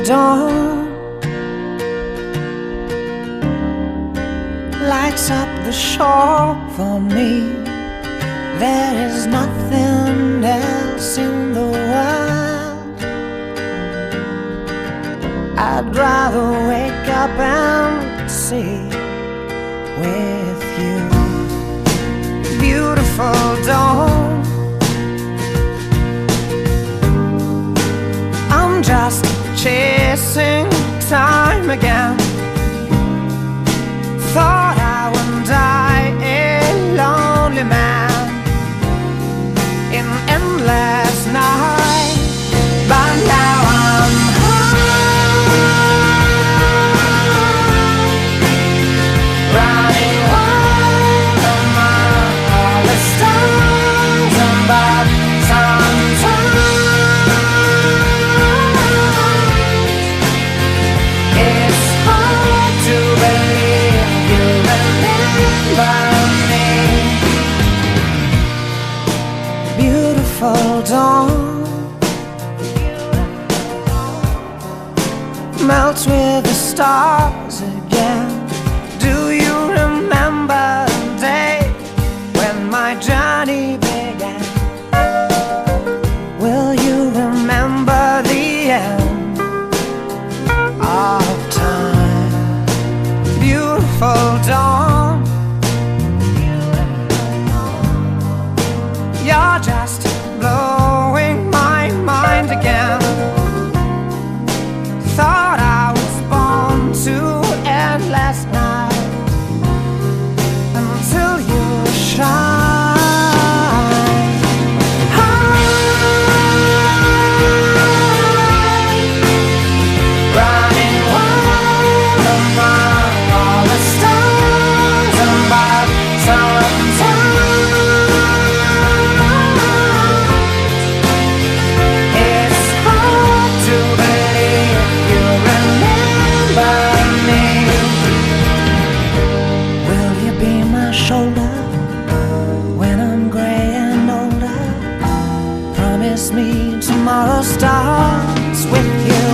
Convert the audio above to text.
dawn lights up the shore for me. There is nothing else in the world. I'd rather wake up and see with you. Beautiful dawn, I'm just chasing time again. Thought I would die a lonely man in endless night, but now I'm high, running wild among all the stars above. Sometimes it's hard to believe you remember me. Beautiful dawn melts with the stars again. Do you remember the day when my journey began? Will you remember the end of time? Beautiful dawn, you're just blowing my mind again. Thought I was born to endless night until you shine. High, running wild among all the stars above. Sometimes it's hard to believe you remember me. Will you be my shoulder when I'm gray and older? Promise me tomorrow starts with you.